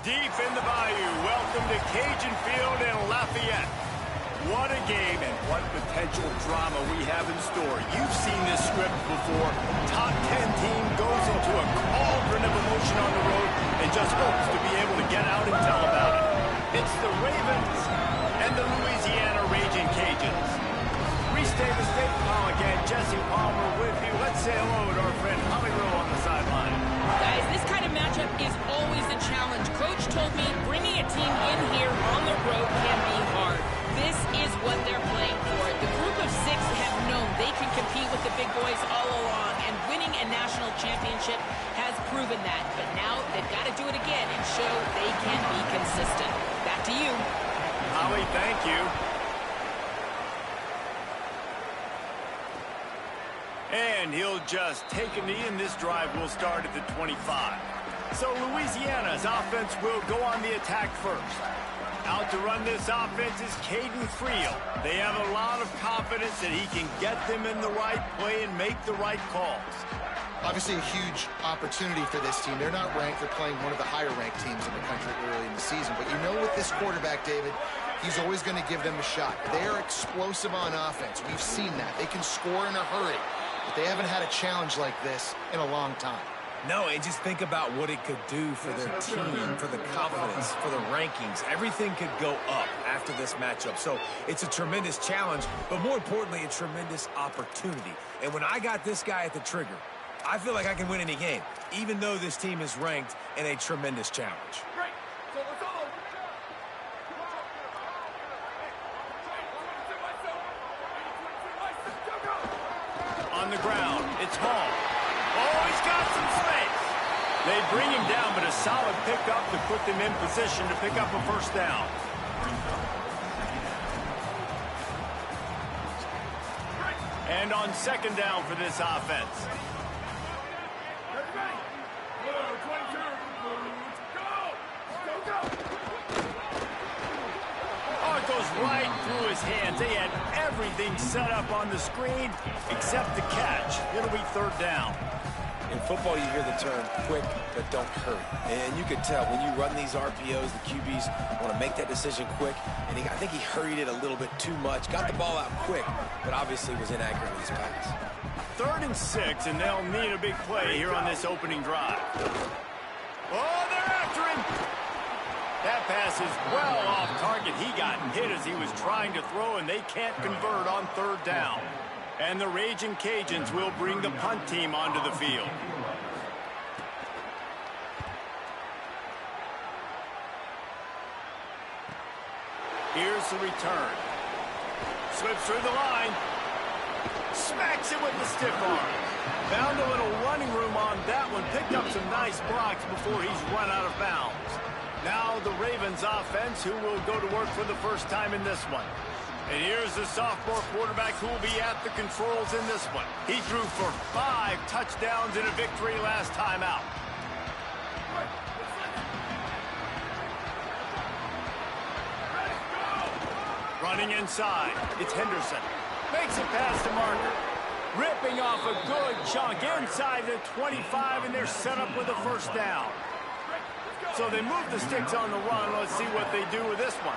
Deep in the bayou, welcome to Cajun Field in Lafayette. What a game and what potential drama we have in store. You've seen this script before. Top 10 team goes into a cauldron of emotion on the road and just hopes to be able to get out and tell about it. It's the Ravens and the Louisiana Raging Cajuns. Restate the state call again. Jesse Palmer with you. Let's say hello to our friend Holly Rowe on the sideline. Guys, this kind of matchup is always a challenge. Coach told me bringing a team in here on the road can be hard. This is what they're playing for. The group of six have known they can compete with the big boys all along, and winning a national championship has proven that. But now they've got to do it again and show they can be consistent. Back to you. Holly, thank you. And he'll just take a knee, and this drive will start at the 25. So Louisiana's offense will go on the attack first. Out to run this offense is Caden Creel. They have a lot of confidence that he can get them in the right play and make the right calls. Obviously a huge opportunity for this team. They're not ranked. They're playing one of the higher-ranked teams in the country early in the season. But you know with this quarterback, David, he's always going to give them a shot. They are explosive on offense. We've seen that. They can score in a hurry. But they haven't had a challenge like this in a long time. No, and just think about what it could do for their team, for the confidence, for the rankings. Everything could go up after this matchup. So it's a tremendous challenge, but more importantly, a tremendous opportunity. And when I got this guy at the trigger, I feel like I can win any game, even though this team is ranked in a tremendous challenge. On the ground, it's Hall. Oh, he's got some space. They bring him down, but a solid pickup to put them in position to pick up a first down. And on second down for this offense. Oh, it goes right through his hands. They had everything set up on the screen except the catch. It'll be third down. In football, you hear the term quick, but don't hurry. And you can tell when you run these RPOs, the QBs want to make that decision quick. And I think he hurried it a little bit too much. Got the ball out quick, but obviously was inaccurate with his pass. 3rd and 6, and they'll need a big play here on this opening drive. Oh, they're after him. That pass is well off target. He got hit as he was trying to throw, and they can't convert on 3rd down. And the Raging Cajuns will bring the punt team onto the field. Here's the return. Slips through the line. Smacks it with the stiff arm. Found a little running room on that one. Picked up some nice blocks before he's run out of bounds. Now the Ravens offense, who will go to work for the first time in this one. And here's the sophomore quarterback who will be at the controls in this one. He threw for 5 touchdowns in a victory last time out. Running inside, it's Henderson. Makes it past the marker. Ripping off a good chunk inside the 25, and they're set up with a first down. So they move the sticks on the run. Let's see what they do with this one.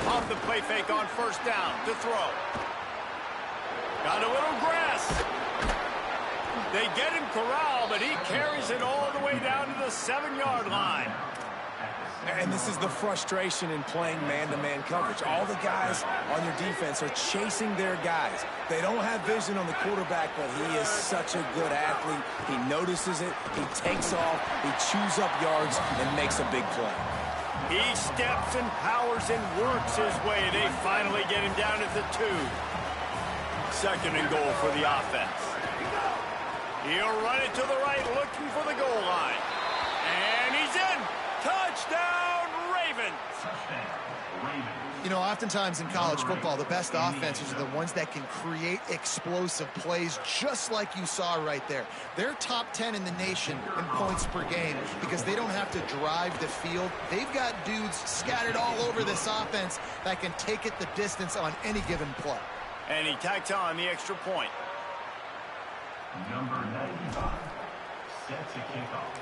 Off the play fake on first down to throw. Got a little grass. They get him corralled, but he carries it all the way down to the 7-yard line. And this is the frustration in playing man-to-man coverage. All the guys on your defense are chasing their guys. They don't have vision on the quarterback, but he is such a good athlete. He notices it, he takes off, he chews up yards, and makes a big play. He steps and powers and works his way. They finally get him down at the 2. 2nd and goal for the offense. He'll run it to the right, looking for the goal line. And he's in. Touchdown, Ravens! You know, oftentimes in college football, the best offenses are the ones that can create explosive plays just like you saw right there. They're top 10 in the nation in points per game because they don't have to drive the field. They've got dudes scattered all over this offense that can take it the distance on any given play. And he tacks on the extra point. Number 95, set to kick off.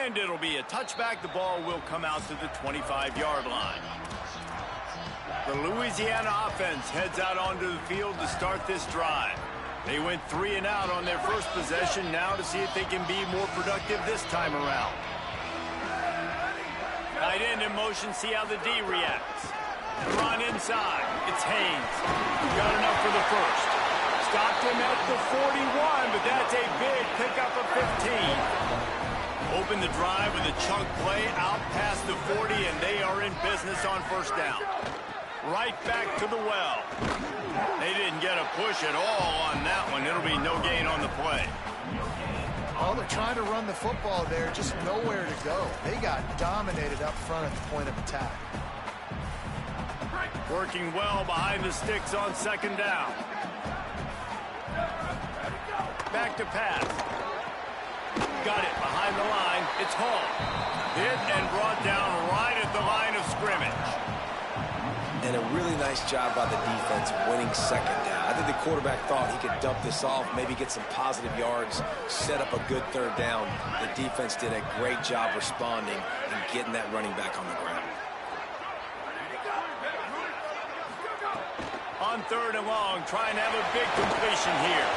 And it'll be a touchback. The ball will come out to the 25-yard line. The Louisiana offense heads out onto the field to start this drive. They went 3 and out on their first possession, now to see if they can be more productive this time around. Tight end in motion, see how the D reacts. The run inside. It's Haynes. Got enough for the first. Stopped him at the 41, but that's a big pickup of 15. Open the drive with a chunk play out past the 40, and they are in business on first down. Right back to the well. They didn't get a push at all on that one. It'll be no gain on the play. Oh, they're trying to run the football there, just nowhere to go. They got dominated up front at the point of attack. Working well behind the sticks on second down. Back to pass. Got it behind the line. It's Hall. Hit and brought down right at the line of scrimmage. And a really nice job by the defense winning second down. I think the quarterback thought he could dump this off, maybe get some positive yards, set up a good third down. The defense did a great job responding and getting that running back on the ground. On third and long, trying to have a big completion here.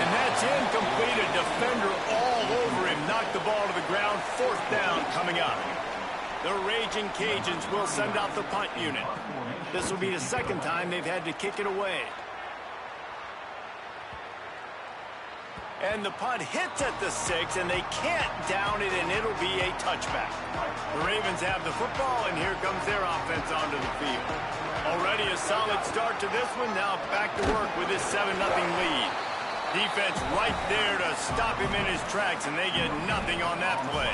And that's incomplete. A defender all over him. Knocked the ball to the ground. Fourth down coming up. The Raging Cajuns will send out the punt unit. This will be the second time they've had to kick it away. And the punt hits at the 6, and they can't down it, and it'll be a touchback. The Ravens have the football, and here comes their offense onto the field. Already a solid start to this one. Now back to work with this 7-0 lead. Defense right there to stop him in his tracks, and they get nothing on that play.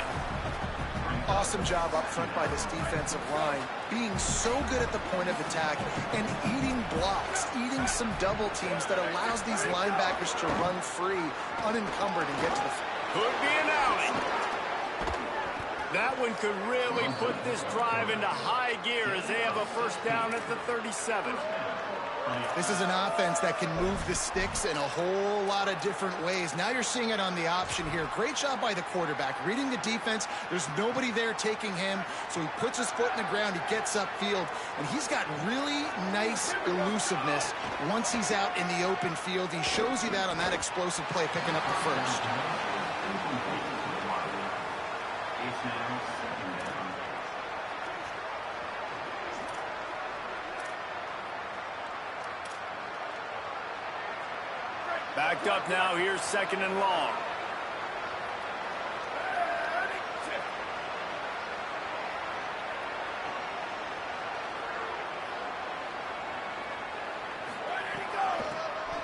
Awesome job up front by this defensive line, being so good at the point of attack and eating blocks, eating some double teams that allows these linebackers to run free, unencumbered, and get to the field. Could be an alley. That one could really put this drive into high gear as they have a first down at the 37. This is an offense that can move the sticks in a whole lot of different ways. Now you're seeing it on the option here. Great job by the quarterback. Reading the defense, there's nobody there taking him, so he puts his foot in the ground, he gets upfield, and he's got really nice elusiveness once he's out in the open field. He shows you that on that explosive play, picking up the first. Backed up now, here's second and long.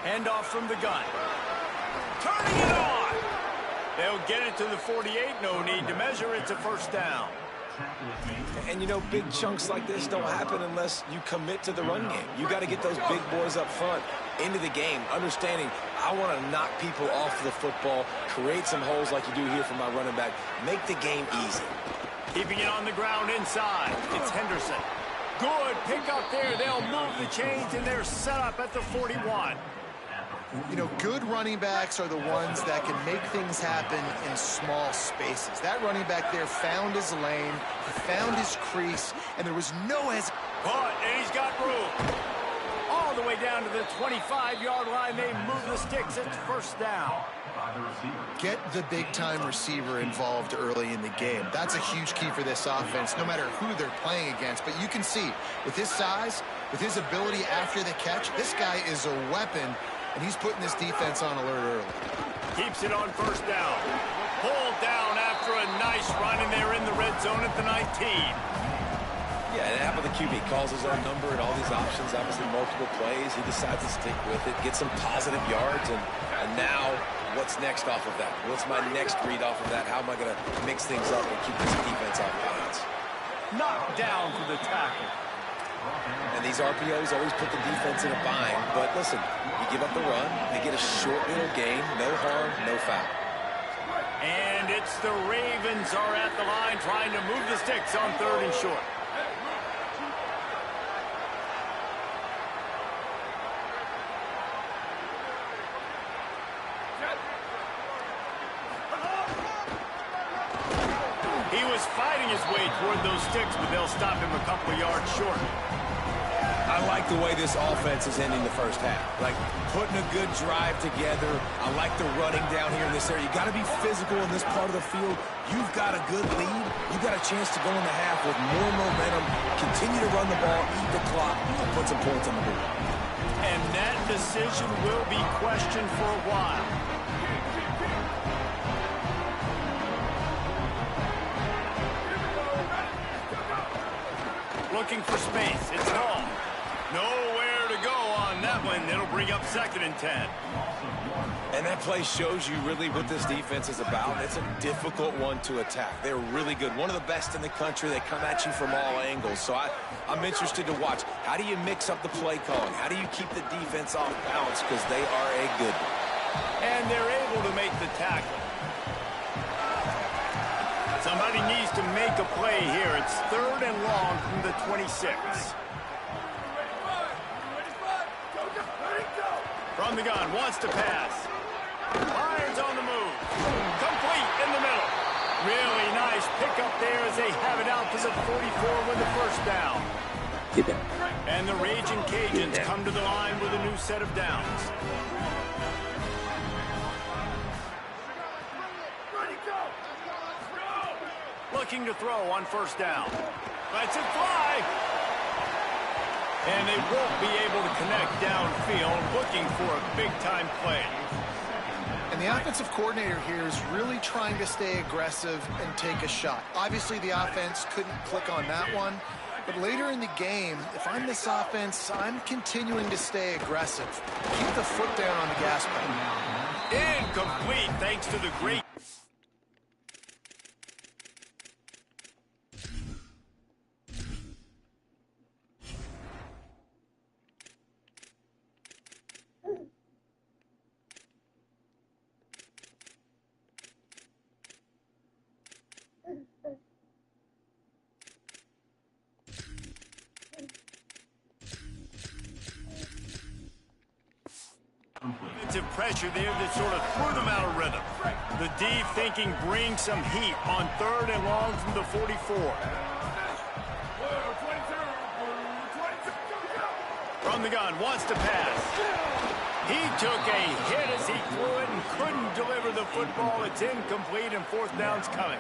Handoff from the gun. Turning it on! They'll get it to the 48, no need to measure, it's a first down. And, you know, big chunks like this don't happen unless you commit to the run game. You got to get those big boys up front into the game, understanding I want to knock people off the football, create some holes like you do here for my running back, make the game easy. Keeping it on the ground inside. It's Henderson. Good pick up there. They'll move the chains, and they're set up at the 41. You know, good running backs are the ones that can make things happen in small spaces. That running back there found his lane, found his crease, and there was no hesitation. But he's got room. All the way down to the 25-yard line. They move the sticks. It's first down. Get the big-time receiver involved early in the game. That's a huge key for this offense, no matter who they're playing against. But you can see, with his size, with his ability after the catch, this guy is a weapon, and he's putting this defense on alert early. Keeps it on first down. Pulled down after a nice run, and they're in the red zone at the 19. Yeah, and how about the QB? Calls his own number and all these options, obviously multiple plays. He decides to stick with it, get some positive yards, and now what's next off of that? What's my next read off of that? How am I going to mix things up and keep this defense off balance? Knocked down for the tackle. And these RPOs always put the defense in a bind. But listen, you give up the run, they get a short little gain, no harm, no foul. And it's the Ravens are at the line trying to move the sticks on third and short. He was fighting his way toward those sticks, but they'll stop him a couple of yards short. I like the way this offense is ending the first half. Like, putting a good drive together. I like the running down here in this area. You got to be physical in this part of the field. You've got a good lead. You've got a chance to go in the half with more momentum, continue to run the ball, eat the clock, and put some points on the board. And that decision will be questioned for a while. Looking for space. It's long. Nowhere to go on that one. It'll bring up 2nd and 10. And that play shows you really what this defense is about. It's a difficult one to attack. They're really good. One of the best in the country. They come at you from all angles. So I'm interested to watch. How do you mix up the play calling? How do you keep the defense off balance? Because they are a good one. And they're able to make the tackle. Somebody needs to make a play here. It's 3rd and long from the 26. From the gun, wants to pass. Fires on the move. Complete in the middle. Really nice pickup there as they have it out to the 44 with the first down. And the Raging Cajuns come to the line with a new set of downs. Looking to throw on 1st down. Lets it fly. And they won't be able to connect downfield, looking for a big-time play. And the offensive coordinator here is really trying to stay aggressive and take a shot. Obviously, the offense couldn't click on that one. But later in the game, if I'm this offense, I'm continuing to stay aggressive. Keep the foot down on the gas pedal. Incomplete, thanks to the great... pressure there that sort of threw them out of rhythm. The D thinking brings some heat on 3rd and long from the 44. From the gun, wants to pass. He took a hit as he threw it and couldn't deliver the football. It's incomplete and 4th down's coming.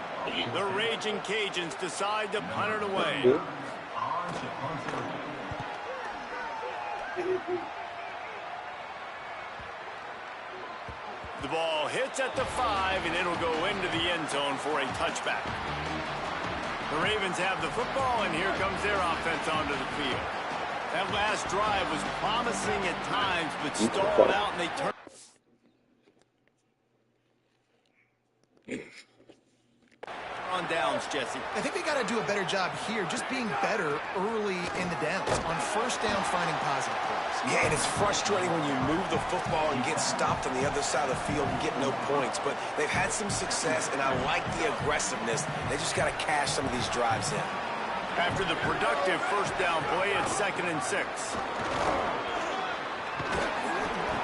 The Raging Cajuns decide to punt it away. The ball hits at the 5, and it'll go into the end zone for a touchback. The Ravens have the football, and here comes their offense onto the field. That last drive was promising at times, but stalled out, and they turned. On downs, Jesse. I think they got to do a better job here, just being better early in the downs. On 1st down, finding positive plays. Yeah, and it's frustrating when you move the football and get stopped on the other side of the field and get no points. But they've had some success, and I like the aggressiveness. They just got to cash some of these drives in. After the productive 1st down play, it's 2nd and 6.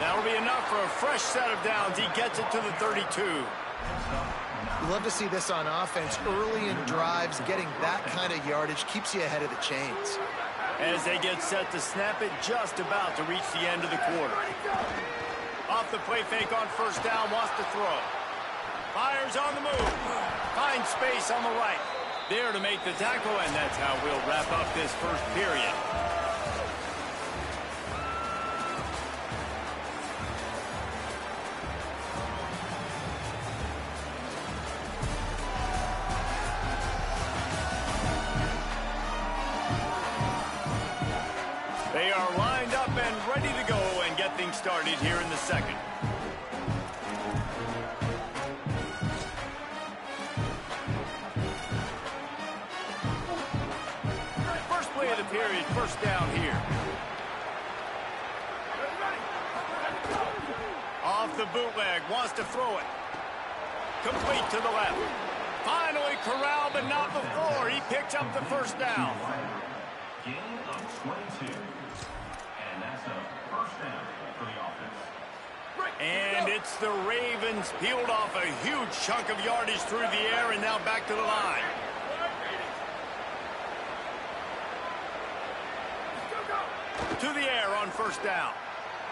That'll be enough for a fresh set of downs. He gets it to the 32. You love to see this on offense. Early in drives, getting that kind of yardage keeps you ahead of the chains. As they get set to snap it, just about to reach the end of the quarter. Off the play fake on 1st down, wants to throw. Fires on the move. Finds space on the right. There to make the tackle, and that's how we'll wrap up this 1st period. They are lined up and ready to go and get things started here in the 2nd. First play of the period, 1st down here. Off the bootleg, wants to throw it. Complete to the left. Finally corralled, but not before. He picks up the 1st down. Gain of 22. And that's a 1st down for the offense. And it's the Ravens peeled off a huge chunk of yardage through the air and now back to the line. to the air on first down.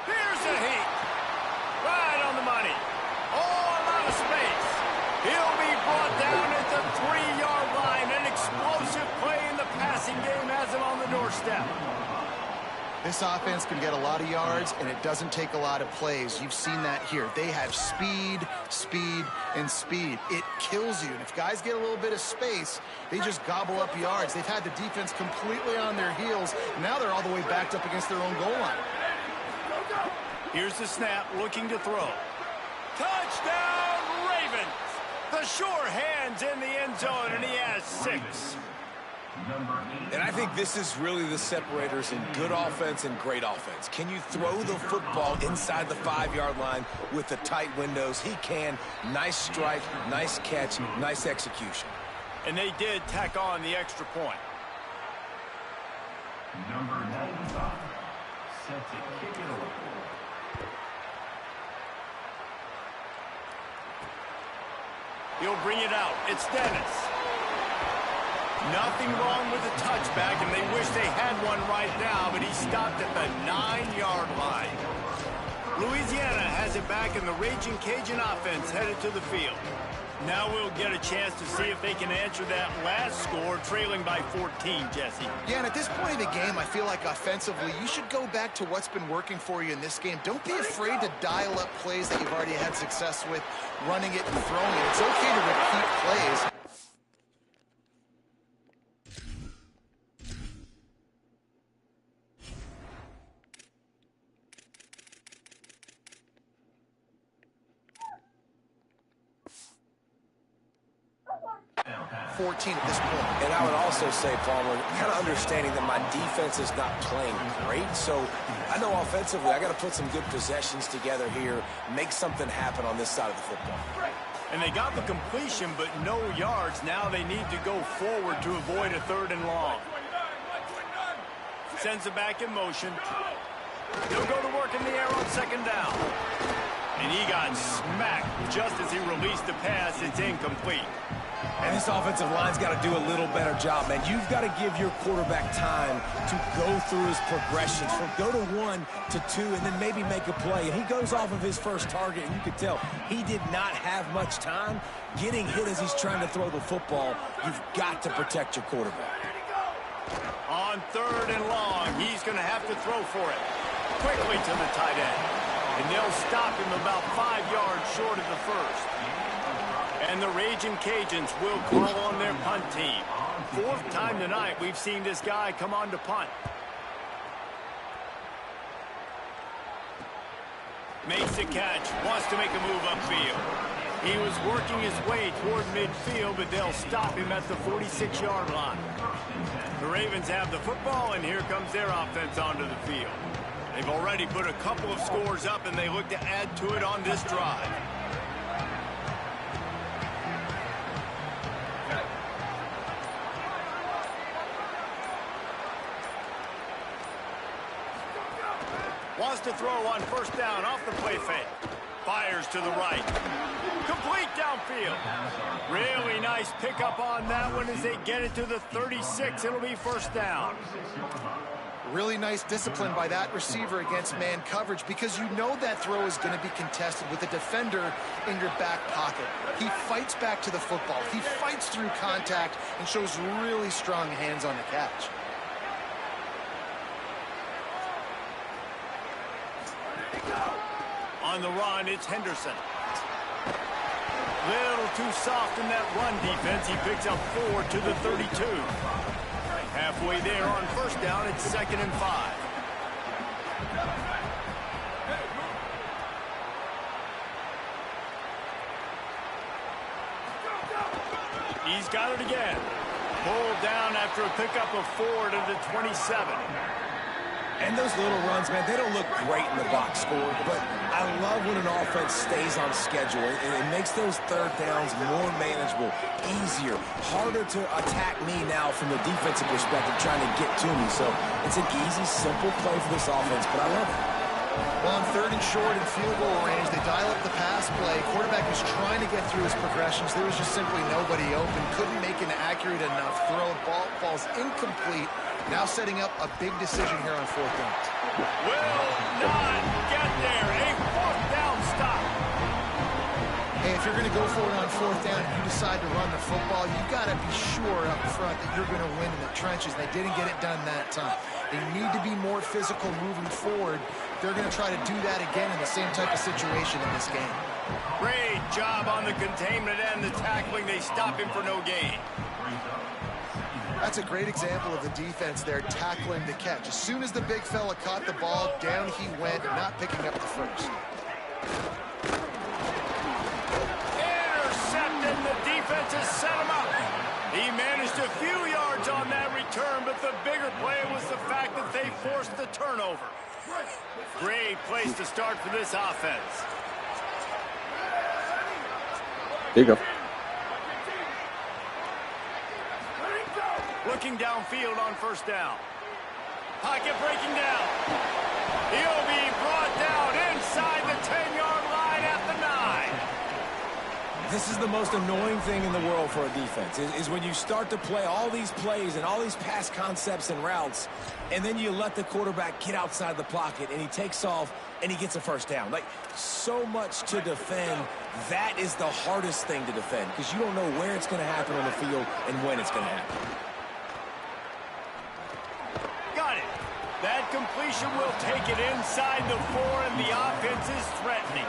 Here's the heat. Right on the money. Oh, a lot of space. He'll be brought down at the 3-yard line. An explosive play in the passing game has him on the doorstep. This offense can get a lot of yards, and it doesn't take a lot of plays. You've seen that here. They have speed, speed, and speed. It kills you. And if guys get a little bit of space, they just gobble up yards. They've had the defense completely on their heels. Now they're all the way backed up against their own goal line. Here's the snap, looking to throw. Touchdown, Ravens! The sure hands in the end zone, and he has 6. And I think this is really the separators in good offense and great offense. Can you throw the football inside the 5-yard line with the tight windows? He can. Nice strike, nice catch, nice execution. And they did tack on the extra point. Number 95, set to kick it away. He'll bring it out. It's Dennis. Nothing wrong with the touchback, and they wish they had one right now, but he stopped at the 9-yard line. Louisiana has it back, and the Raging Cajun offense headed to the field. Now we'll get a chance to see if they can answer that last score, trailing by 14, Jesse. Yeah, and at this point in the game, I feel like offensively, you should go back to what's been working for you in this game. Don't be afraid to dial up plays that you've already had success with, running it and throwing it. It's okay to repeat plays. 14 at this point. And I would also say, Palmer, kind of understanding that my defense is not playing great. So I know offensively I got to put some good possessions together here, make something happen on this side of the football. And they got the completion, but no yards. Now they need to go forward to avoid a 3rd and long. Sends it back in motion. He'll go to work in the air on 2nd down. And he got smacked just as he released the pass. It's incomplete. And this offensive line's got to do a little better job, man. You've got to give your quarterback time to go through his progressions, from go to 1 to 2, and then maybe make a play. And he goes off of his first target, and you could tell he did not have much time getting hit as he's trying to throw the football. You've got to protect your quarterback. On 3rd and long, he's going to have to throw for it. Quickly to the tight end. And they'll stop him about 5 yards short of the first. And the Raging Cajuns will call on their punt team. 4th time tonight we've seen this guy come on to punt. Makes the catch, wants to make a move upfield. He was working his way toward midfield, but they'll stop him at the 46-yard line. The Ravens have the football, and here comes their offense onto the field. They've already put a couple of scores up, and they look to add to it on this drive. Wants to throw on 1st down off the play fake. Fires to the right. Complete downfield. Really nice pickup on that one as they get it to the 36. It'll be 1st down. Really nice discipline by that receiver against man coverage, because you know that throw is going to be contested with a defender in your back pocket. He fights back to the football. He fights through contact and shows really strong hands on the catch. On the run, it's Henderson. Little too soft in that run defense. He picks up 4 to the 32. Halfway there on 1st down, it's 2nd and 5. He's got it again. Pulled down after a pickup of 4 to the 27. And those little runs, man, they don't look great in the box score, but I love when an offense stays on schedule, and it makes those 3rd downs more manageable, easier, harder to attack me now from the defensive perspective, trying to get to me. So it's an easy, simple play for this offense, but I love it. Well, on 3rd and short and field goal range, they dial up the pass play. Quarterback was trying to get through his progressions. There was just simply nobody open. Couldn't make an accurate enough throw. Ball falls incomplete. Now setting up a big decision here on 4th down. Will not get there. A 4th down stop. Hey, if you're going to go for it on 4th down and you decide to run the football, you got to be sure up front that you're going to win in the trenches. They didn't get it done that time. They need to be more physical moving forward. They're going to try to do that again in the same type of situation in this game. Great job on the containment and the tackling. They stop him for no gain. That's a great example of the defense there tackling the catch. As soon as the big fella caught the ball, down he went, not picking up the first. Intercepted. The defense has set him up. He managed a few yards on that return, but the bigger play was the fact that they forced the turnover. Great place to start for this offense. There you go. Looking downfield on 1st down. Pocket breaking down. He'll be brought down inside the 10-yard line at the 9. This is the most annoying thing in the world for a defense, is when you start to play all these plays and all these pass concepts and routes, and then you let the quarterback get outside the pocket, and he takes off, and he gets a 1st down. Like, so much to defend. That is the hardest thing to defend, because you don't know where it's going to happen on the field and when it's going to happen. Got it. That completion will take it inside the 4, and the offense is threatening.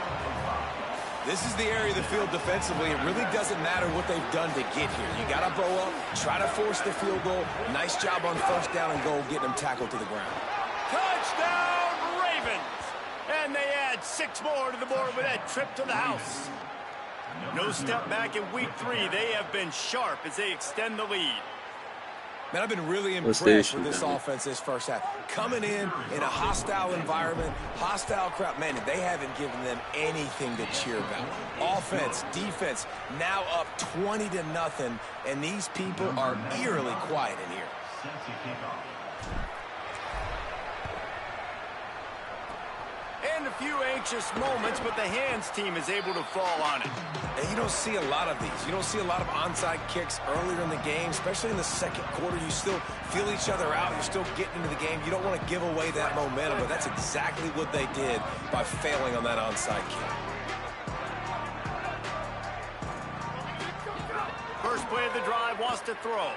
This is the area of the field defensively. It really doesn't matter what they've done to get here. You got to bow up, try to force the field goal. Nice job on 1st down and goal, getting them tackled to the ground. Touchdown, Ravens! And they add 6 more to the board with that trip to the house. No step back in week 3. They have been sharp as they extend the lead. Man, I've been really impressed with this offense this first half. Coming in a hostile environment, hostile crowd. Man, they haven't given them anything to cheer about. Offense, defense, now up 20-0, and these people are eerily quiet in here. And a few anxious moments, but the hands team is able to fall on it. And you don't see a lot of these. You don't see a lot of onside kicks earlier in the game, especially in the 2nd quarter. You still feel each other out. You're still getting into the game. You don't want to give away that momentum, but that's exactly what they did by failing on that onside kick. First play of the drive, wants to throw.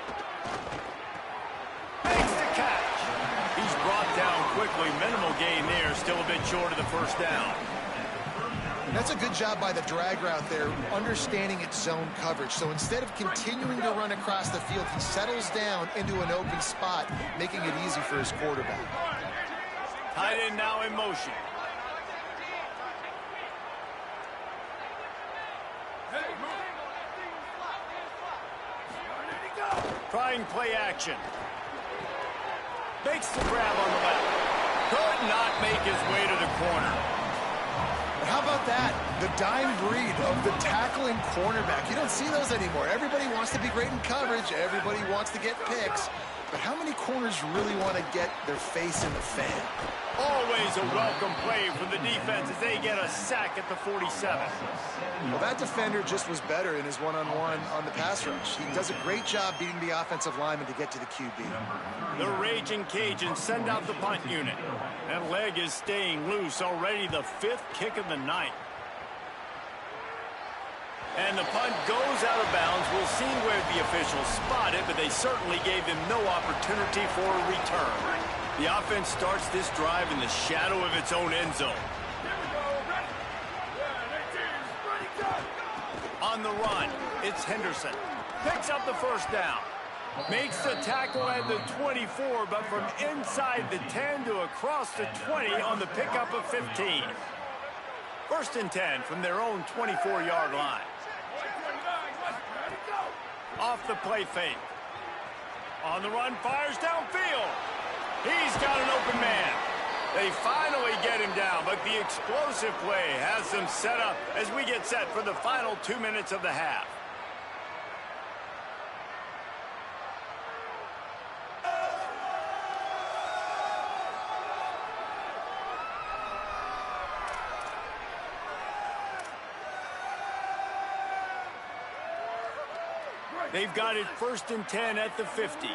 Makes the catch. He's brought down quickly. Minimal gain there. Still a bit short of the 1st down. That's a good job by the drag route there, understanding its zone coverage. So instead of continuing to run across the field, he settles down into an open spot, making it easy for his quarterback. Tight end now in motion. Trying play action. Makes the grab on the left. Could not make his way to the corner. How about that? The dying breed of the tackling cornerback. You don't see those anymore. Everybody wants to be great in coverage. Everybody wants to get picks. But how many corners really want to get their face in the fan? Always a welcome play from the defense as they get a sack at the 47. Well, that defender just was better in his one-on-one on the pass rush. He does a great job beating the offensive lineman to get to the QB. The Raging Cajuns send out the punt unit. That leg is staying loose. Already the 5th kick of the night. And the punt goes out of bounds. We'll see where the officials spot it, but they certainly gave him no opportunity for a return. The offense starts this drive in the shadow of its own end zone. On the run, it's Henderson. Picks up the 1st down. Makes the tackle at the 24, but from inside the 10 to across the 20 on the pickup of 15. 1st and 10 from their own 24-yard line. Off the play fake. On the run, fires downfield. He's got an open man. They finally get him down, but the explosive play has them set up as we get set for the final 2 minutes of the half. They've got it 1st and 10 at the 50.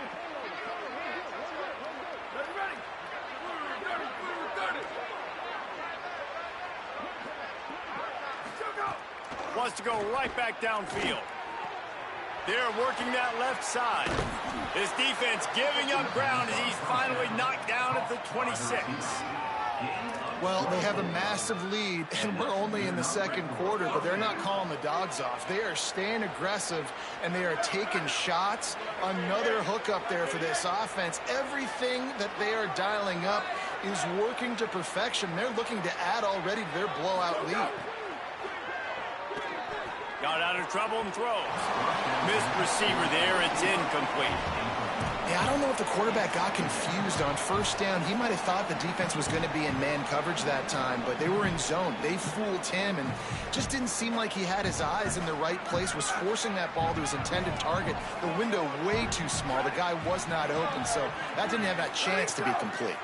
Wants to go right back downfield. They're working that left side. This defense giving up ground as he's finally knocked down at the 26. Well, they have a massive lead, and we're only in the second quarter, but they're not calling the dogs off. They are staying aggressive, and they are taking shots. Another hookup there for this offense. Everything that they are dialing up is working to perfection. They're looking to add already to their blowout lead. Got out of trouble and throws. Missed receiver there. It's incomplete. Yeah, I don't know if the quarterback got confused on first down. He might have thought the defense was going to be in man coverage that time, but they were in zone. They fooled him and just didn't seem like he had his eyes in the right place, was forcing that ball to his intended target. The window way too small. The guy was not open, so that didn't have that chance to be complete.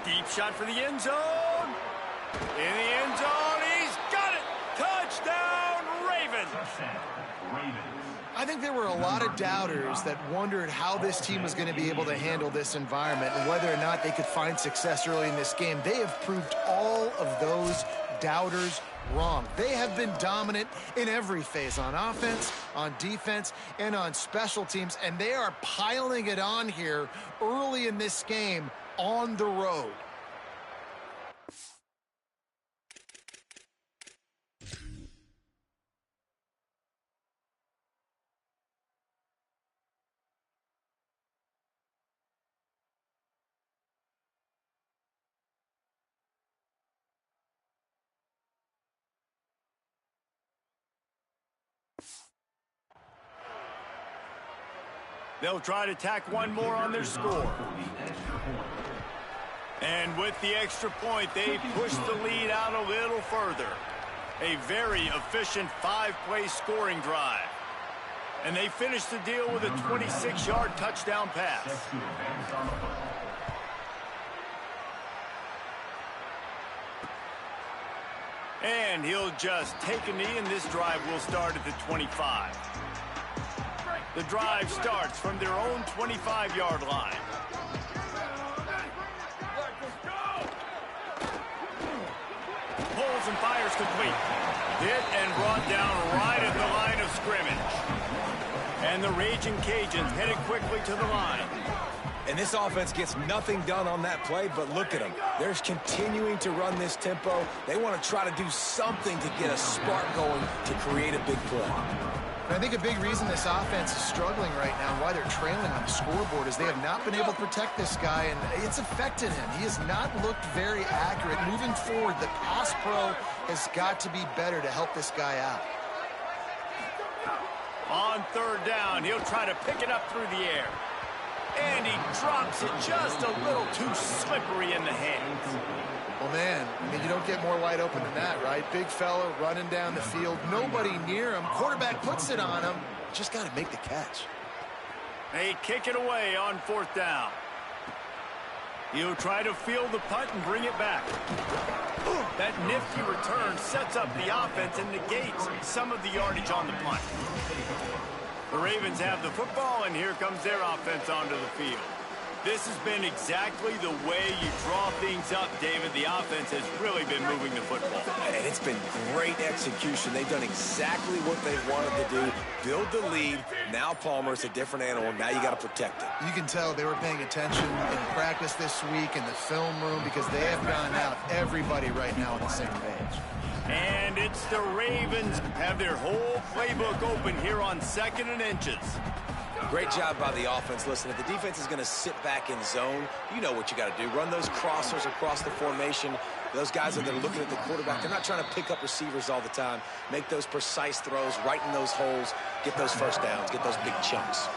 Deep shot for the end zone. In the end zone, he's got it. Touchdown, Ravens. I think there were a lot of doubters that wondered how this team was going to be able to handle this environment and whether or not they could find success early in this game. They have proved all of those doubters wrong. They have been dominant in every phase, on offense, on defense, and on special teams, and they are piling it on here early in this game on the road. They'll try to tack one more on their score. And with the extra point, they push the lead out a little further. A very efficient 5-play scoring drive. And they finish the deal with a 26-yard touchdown pass. And he'll just take a knee, and this drive will start at the 25. The drive starts from their own 25-yard line. Pulls and fires complete. Hit and brought down right at the line of scrimmage. And the Raging Cajuns headed quickly to the line. And this offense gets nothing done on that play, but look at them. They're continuing to run this tempo. They want to try to do something to get a spark going to create a big play. I think a big reason this offense is struggling right now, why they're trailing on the scoreboard, is they have not been able to protect this guy, and it's affected him. He has not looked very accurate. Moving forward, the pass pro has got to be better to help this guy out. On third down, he'll try to pick it up through the air. And he drops it just a little too slippery in the hands. Well, man, I mean, you don't get more wide open than that, right? Big fella running down the field, nobody near him. Quarterback puts it on him. Just got to make the catch. They kick it away on fourth down. He'll try to field the punt and bring it back. That nifty return sets up the offense and negates some of the yardage on the punt. The Ravens have the football, and here comes their offense onto the field. This has been exactly the way you draw things up, David. The offense has really been moving the football. And it's been great execution. They've done exactly what they wanted to do. Build the lead. Now Palmer's a different animal. Now you got to protect it. You can tell they were paying attention in practice this week in the film room because they have gone out everybody right now on the same page. And it's the Ravens have their whole playbook open here on 2nd and inches. Great job by the offense. Listen, if the defense is going to sit back in zone, you know what you got to do. Run those crossers across the formation. Those guys that are looking at the quarterback, they're not trying to pick up receivers all the time. Make those precise throws, right in those holes, get those first downs, get those big chunks.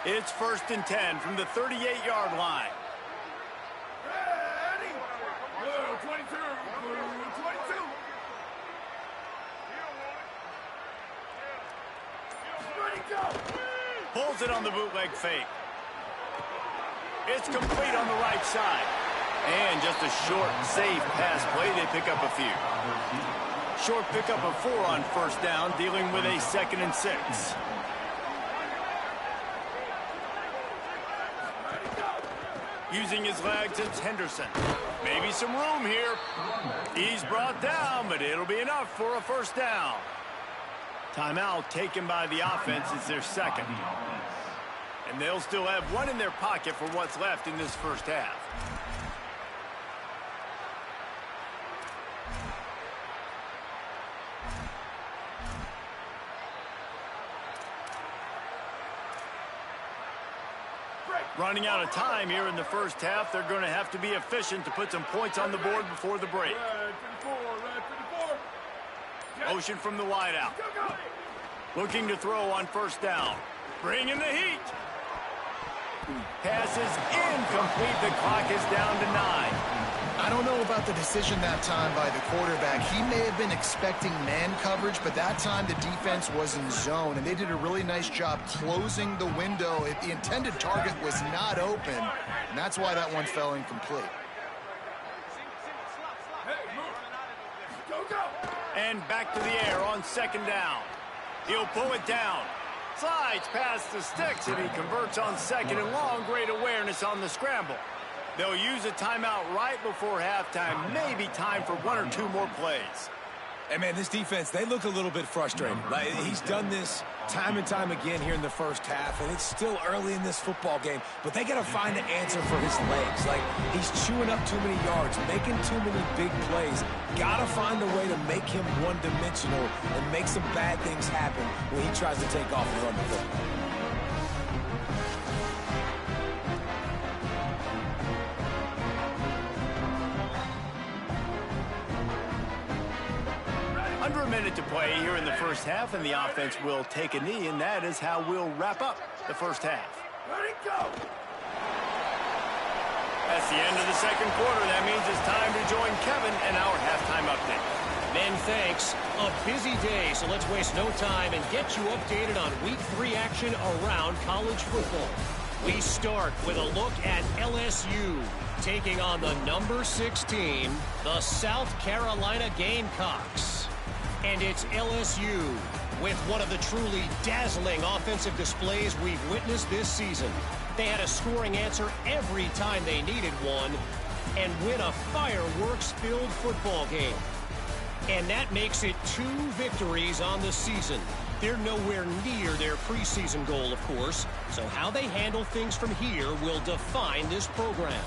It's 1st and 10 from the 38-yard line. Ready? Blue 22. Blue 22. Ready, go. Pulls it on the bootleg fake. It's complete on the right side. And just a short, safe pass play. They pick up a few. Short pickup of 4 on first down, dealing with a 2nd and 6. Using his legs, it's Henderson. Maybe some room here. He's brought down, but it'll be enough for a first down. Timeout taken by the offense is their second. And they'll still have one in their pocket for what's left in this first half. Running out of time here in the first half. They're going to have to be efficient to put some points on the board before the break. Motion from the wideout. Looking to throw on first down. Bringing the heat. Pass is incomplete. The clock is down to 9. I don't know about the decision that time by the quarterback. He may have been expecting man coverage, but that time the defense was in zone, and they did a really nice job closing the window. The intended target was not open, and that's why that one fell incomplete. And back to the air on second down. He'll pull it down. Slides past the sticks, and he converts on second and long. Great awareness on the scramble. They'll use a timeout right before halftime. Maybe time for one or two more plays. And, man, this defense, they look a little bit frustrated. Like, he's done this time and time again here in the first half, and it's still early in this football game. But they got to find an answer for his legs. Like, he's chewing up too many yards, making too many big plays. Got to find a way to make him one-dimensional and make some bad things happen when he tries to take off and run the football. Under a minute to play here in the first half, and the offense will take a knee, and that is how we'll wrap up the first half. Let it go! That's the end of the second quarter. That means it's time to join Kevin and our halftime update. Ben, thanks. A busy day, so let's waste no time and get you updated on Week 3 action around college football. We start with a look at LSU taking on the number 6 team, the South Carolina Gamecocks. And it's LSU with one of the truly dazzling offensive displays we've witnessed this season. They had a scoring answer every time they needed one and win a fireworks-filled football game. And that makes it 2 victories on the season. They're nowhere near their preseason goal, of course, so how they handle things from here will define this program.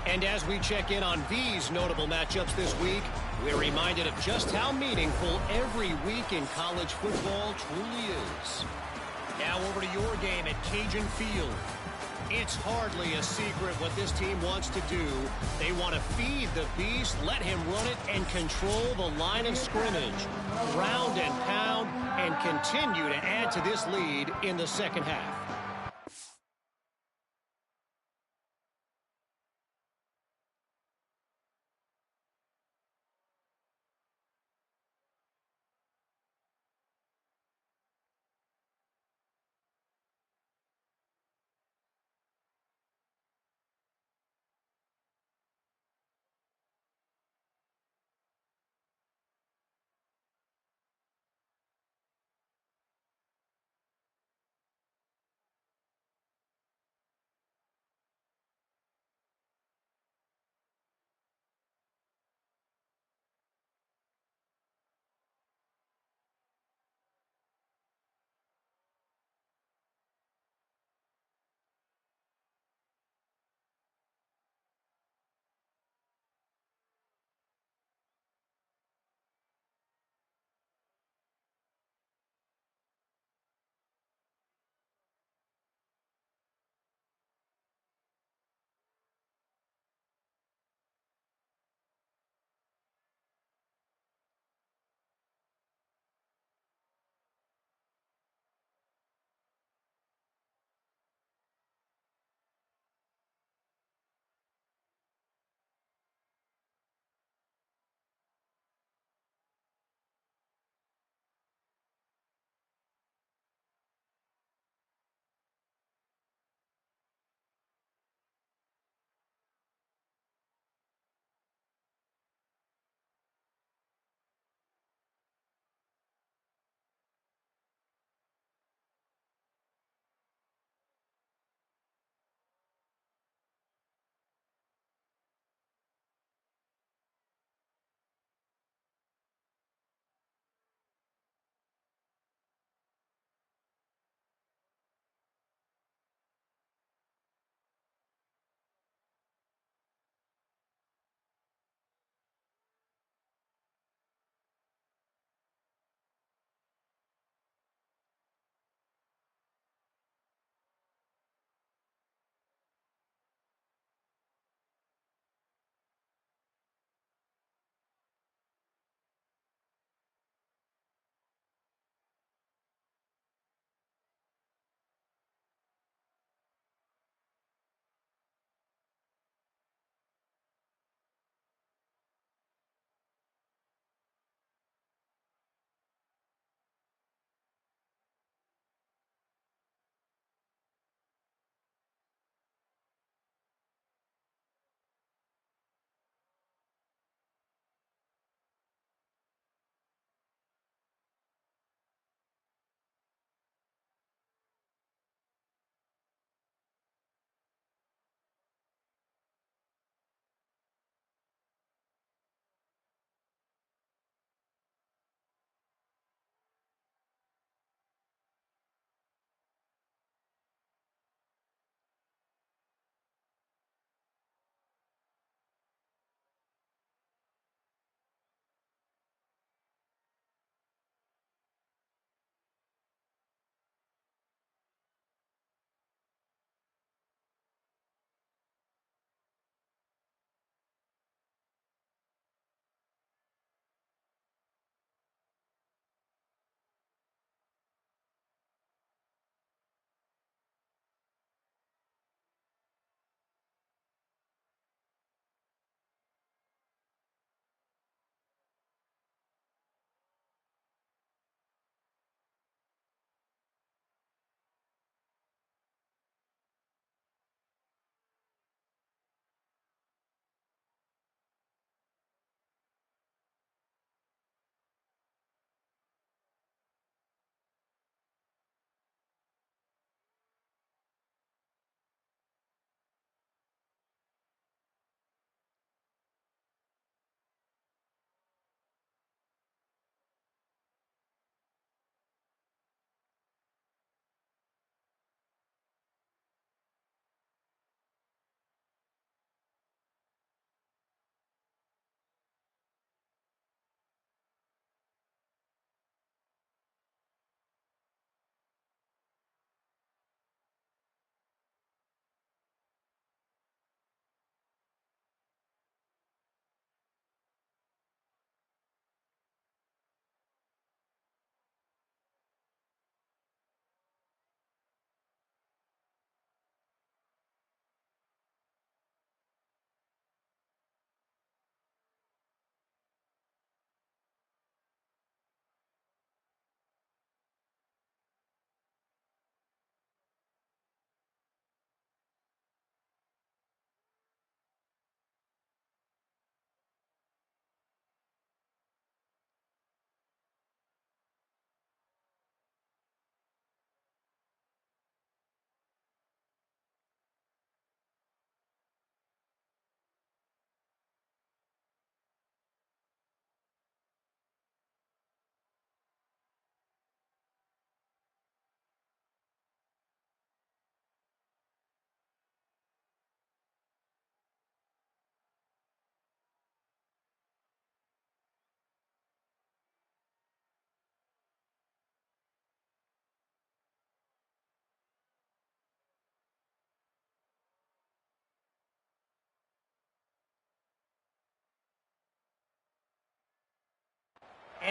And as we check in on these notable matchups this week, we're reminded of just how meaningful every week in college football truly is. Now over to your game at Cajun Field. It's hardly a secret what this team wants to do. They want to feed the beast, let him run it, and control the line of scrimmage. Ground and pound, and continue to add to this lead in the second half.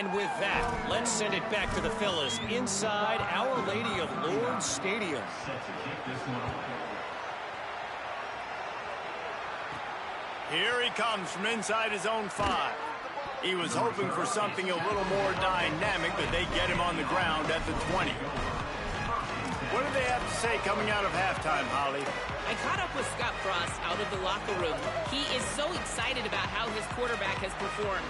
And with that, let's send it back to the fellas inside Our Lady of Lourdes Stadium. Here he comes from inside his own 5. He was hoping for something a little more dynamic, but they get him on the ground at the 20. What do they have to say coming out of halftime, Holly? I caught up with Scott Frost out of the locker room. He is so excited about how his quarterback has performed.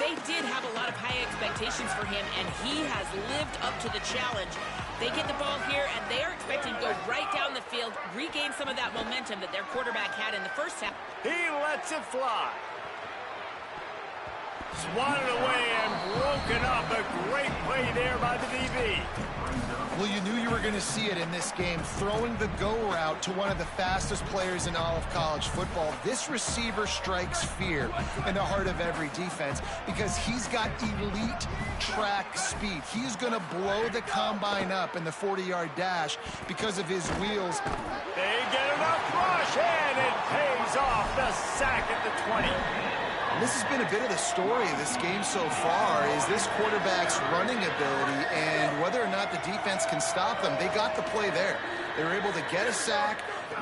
They did have a lot of high expectations for him, and he has lived up to the challenge. They get the ball here, and they are expecting to go right down the field, regain some of that momentum that their quarterback had in the first half. He lets it fly. Swatted away and broken up. A great play there by the DB. Well, you knew you were going to see it in this game, throwing the go route to one of the fastest players in all of college football. This receiver strikes fear in the heart of every defense because he's got elite track speed. He's going to blow the combine up in the 40-yard dash because of his wheels. They get enough rush, and it pays off. The sack at the 20. This has been a bit of the story of this game so far, is this quarterback's running ability and whether or not the defense can stop them. They got the play there. They were able to get a sack,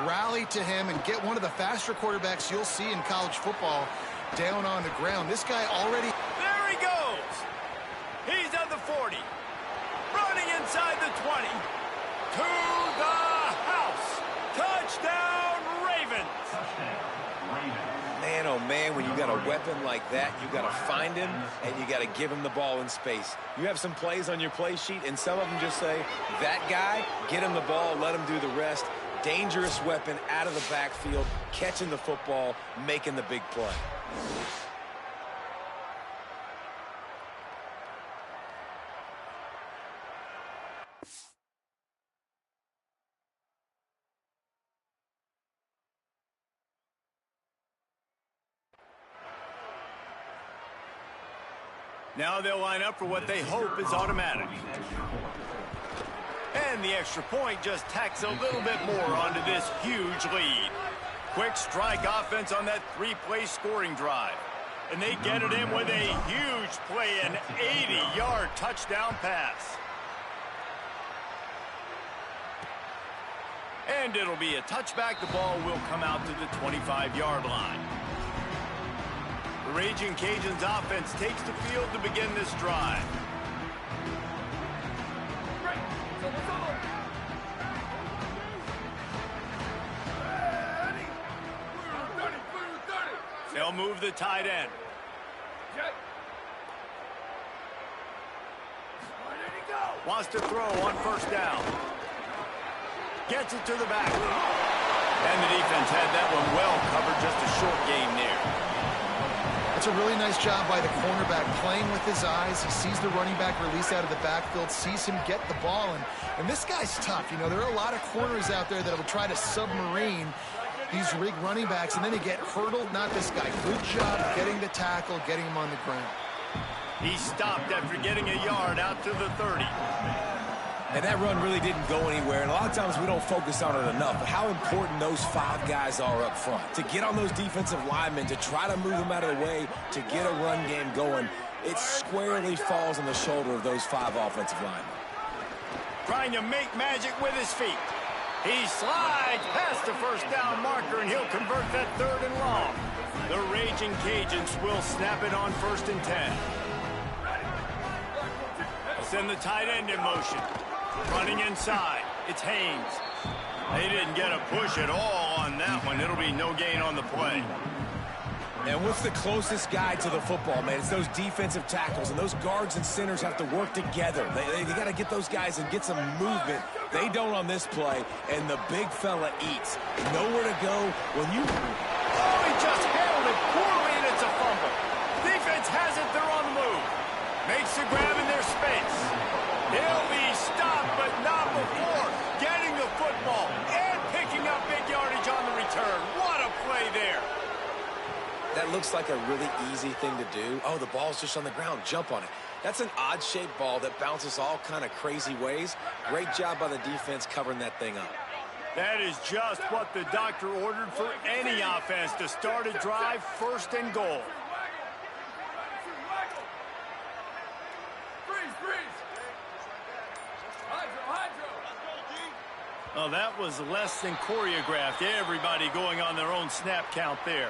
rally to him, and get one of the faster quarterbacks you'll see in college football down on the ground. This guy already... There he goes. He's at the 40. Running inside the 20. To the house. Touchdown, Ravens. Man, oh man, when you got a weapon like that, you got to find him and you got to give him the ball in space. You have some plays on your play sheet, and some of them just say, that guy, get him the ball, let him do the rest. Dangerous weapon out of the backfield, catching the football, making the big play. Now they'll line up for what they hope is automatic. And the extra point just tacks a little bit more onto this huge lead. Quick strike offense on that 3-play scoring drive. And they get it in with a huge play, an 80-yard touchdown pass. And it'll be a touchback. The ball will come out to the 25-yard line. The Raging Cajuns offense takes the field to begin this drive. They'll move the tight end. Wants to throw on first down. Gets it to the back. And the defense had that one well covered, just a short gain there. It's a really nice job by the cornerback playing with his eyes. He sees the running back release out of the backfield, sees him get the ball, and this guy's tough. You know, there are a lot of corners out there that will try to submarine these rig running backs, and then they get hurdled. Not this guy. Good job getting the tackle, getting him on the ground. He stopped after getting a yard out to the 30. And that run really didn't go anywhere, and a lot of times we don't focus on it enough, but how important those 5 guys are up front. To get on those defensive linemen, to try to move them out of the way, to get a run game going, it squarely falls on the shoulder of those 5 offensive linemen. Trying to make magic with his feet. He slides past the first down marker, and he'll convert that 3rd and long. The Raging Cajuns will snap it on 1st and 10. Send the tight end in motion. Running inside, it's Haynes. They didn't get a push at all on that one. It'll be no gain on the play. And what's the closest guy to the football, man? It's those defensive tackles, and those guards and centers have to work together. They got to get those guys and get some movement. They don't on this play, and the big fella eats. Nowhere to go when you... Oh, he just handled it poorly, and it's a fumble. Defense has it, they're on the move. Makes the grab in their space. He'll be stopped, but not before getting the football and picking up big yardage on the return. What a play there. That looks like a really easy thing to do. Oh, the ball's just on the ground. Jump on it. That's an odd-shaped ball that bounces all kind of crazy ways. Great job by the defense covering that thing up. That is just what the doctor ordered for any offense to start a drive 1st and goal. Oh, that was less than choreographed. Everybody going on their own snap count there.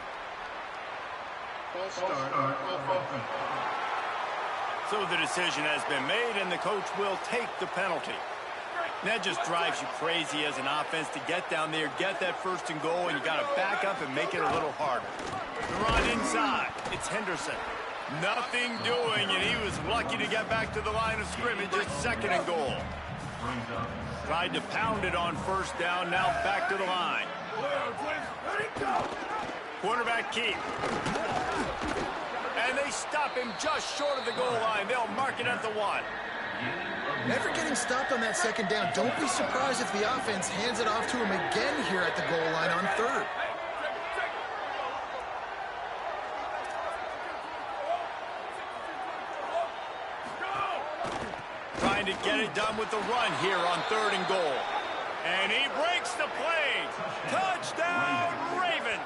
So the decision has been made, and the coach will take the penalty. And that just drives you crazy as an offense to get down there, get that first and goal, and you got to back up and make it a little harder. The run inside. It's Henderson. Nothing doing, and he was lucky to get back to the line of scrimmage at second and goal. Tried to pound it on first down, now back to the line. Quarterback keep. And they stop him just short of the goal line. They'll mark it at the 1. Never getting stopped on that second down. Don't be surprised if the offense hands it off to him again here at the goal line on third. Trying to get it done with the run here on third and goal. And he breaks the play. Touchdown, Ravens.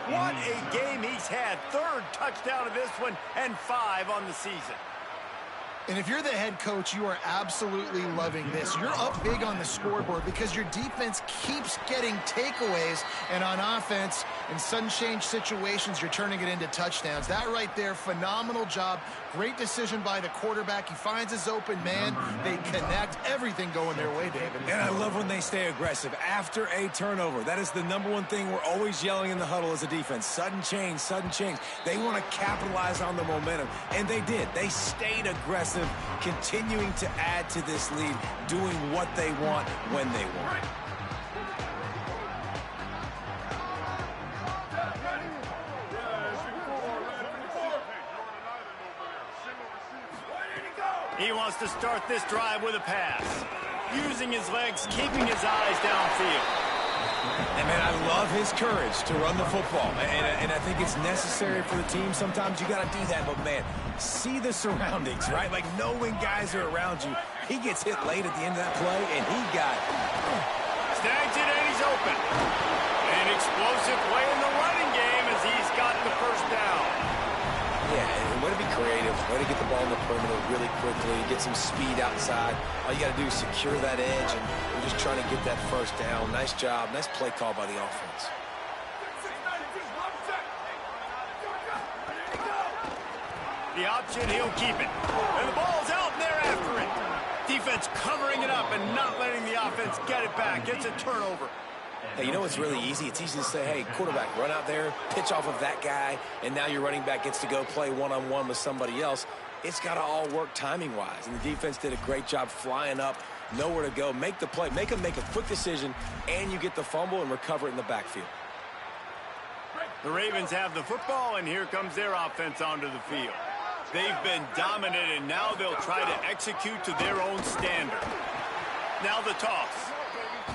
What a game he's had. Third touchdown of this one and 5 on the season. And if you're the head coach, you are absolutely loving this. You're up big on the scoreboard because your defense keeps getting takeaways, and on offense, in sudden change situations, you're turning it into touchdowns. That right there, phenomenal job. Great decision by the quarterback. He finds his open man. They connect. Everything going their way, David. And I love when they stay aggressive after a turnover. That is the #1 thing we're always yelling in the huddle as a defense. Sudden change, sudden change. They want to capitalize on the momentum, and they did. They stayed aggressive, continuing to add to this lead, doing what they want when they want. He wants to start this drive with a pass. Using his legs, keeping his eyes downfield. And, man, I love his courage to run the football. And I think it's necessary for the team. Sometimes you got to do that. But, man, see the surroundings, right? Like, knowing guys are around you. He gets hit late at the end of that play, and he got Snags it, and he's open. An explosive play in the running game as he's got the first down. Yeah, and way to be creative, way to get the ball in the perimeter really quickly, get some speed outside. All you got to do is secure that edge, and we're just trying to get that first down. Nice job, nice play call by the offense. The option, he'll keep it. And the ball's out, and they're after it. Defense covering it up and not letting the offense get it back. It's a turnover. Hey, you know what's really easy? It's easy to say, hey, quarterback, run out there, pitch off of that guy, and now your running back gets to go play one-on-one with somebody else. It's got to all work timing-wise, and the defense did a great job flying up, nowhere to go, make the play, make them make a quick decision, and you get the fumble and recover it in the backfield. The Ravens have the football, and here comes their offense onto the field. They've been dominant, and now they'll try to execute to their own standard. Now the toss.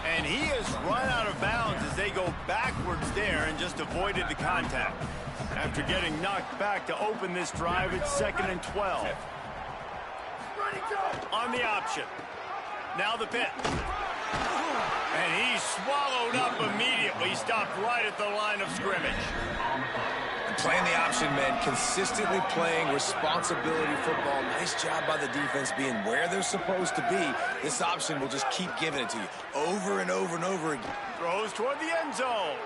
And he has run out of bounds as they go backwards there and just avoided the contact. After getting knocked back to open this drive, it's 2nd and 12. On the option. Now the pitch. And he's swallowed up immediately. Stopped right at the line of scrimmage. Playing the option, man, consistently playing responsibility football. Nice job by the defense being where they're supposed to be. This option will just keep giving it to you over and over and over again. Throws toward the end zone.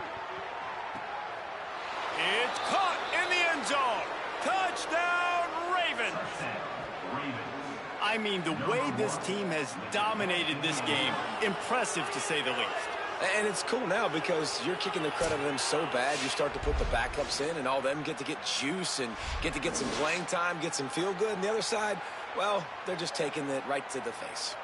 It's caught in the end zone. Touchdown, Ravens. I mean, the way this team has dominated this game, impressive to say the least. And it's cool now because you're kicking the credit of them so bad, you start to put the backups in, and all them get to get juice and get to get some playing time, get some feel good. And the other side, well, they're just taking it right to the face.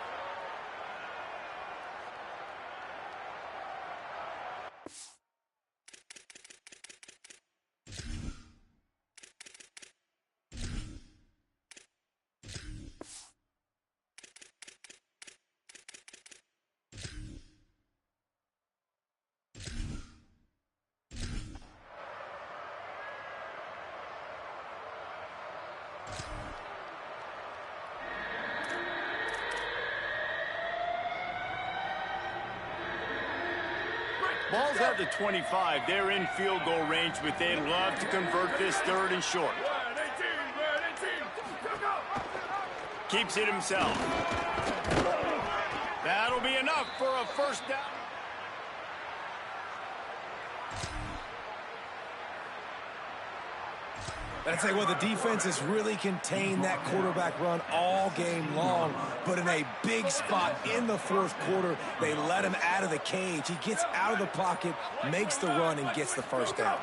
Ball's at the 25. They're in field goal range, but they'd love to convert this 3rd and short. Keeps it himself. That'll be enough. enough for a first down. I'd say, well, the defense has really contained that quarterback run all game long, but in a big spot in the fourth quarter, they let him out of the cage. He gets out of the pocket, makes the run, and gets the first down.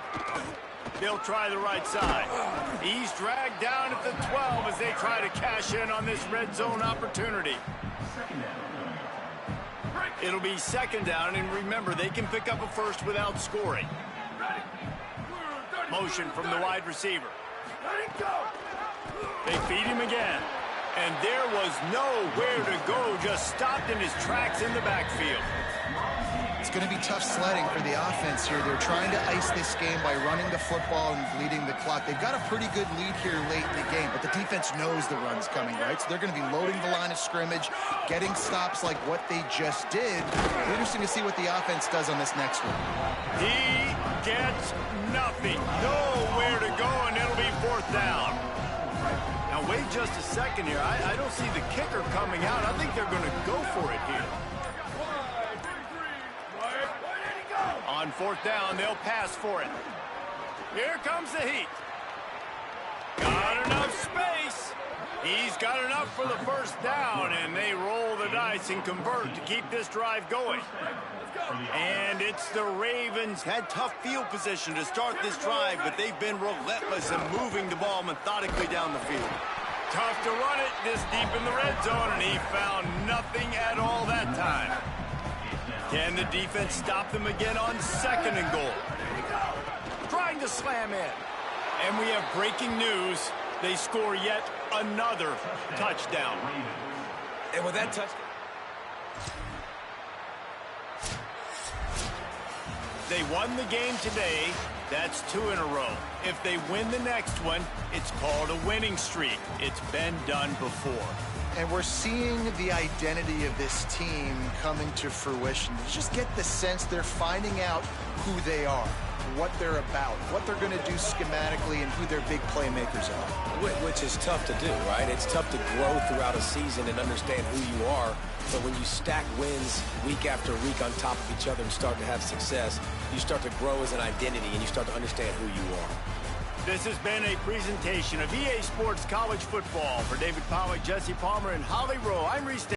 They'll try the right side. He's dragged down at the 12 as they try to cash in on this red zone opportunity. It'll be second down, and remember, they can pick up a first without scoring. Motion from the wide receiver. They feed him again. And there was nowhere to go, just stopped in his tracks in the backfield. It's going to be tough sledding for the offense here. They're trying to ice this game by running the football and bleeding the clock. They've got a pretty good lead here late in the game, but the defense knows the run's coming, right? So they're going to be loading the line of scrimmage, getting stops like what they just did. Interesting to see what the offense does on this next one. He gets nothing. Nowhere to go, and it'll be fourth down. Now, wait just a second here. I don't see the kicker coming out. I think they're going to go for it here. On fourth down, they'll pass for it. Here comes the heat. Got enough space. He's got enough for the first down, and they roll the dice and convert to keep this drive going. And it's the Ravens. Had tough field position to start this drive, but they've been relentless in moving the ball methodically down the field. Tough to run it this deep in the red zone, and he found nothing at all that time. Can the defense stop them again on second and goal? Trying to slam in. And we have breaking news. They score yet another touchdown. And with that touchdown, they won the game today. That's 2 in a row. If they win the next one, it's called a winning streak. It's been done before. And we're seeing the identity of this team coming to fruition. You just get the sense they're finding out who they are, what they're about, what they're going to do schematically, and who their big playmakers are. which is tough to do, right? It's tough to grow throughout a season and understand who you are. But when you stack wins week after week on top of each other and start to have success, you start to grow as an identity and you start to understand who you are. This has been a presentation of EA Sports College Football. For David Pollack, Jesse Palmer, and Holly Rowe, I'm Reese.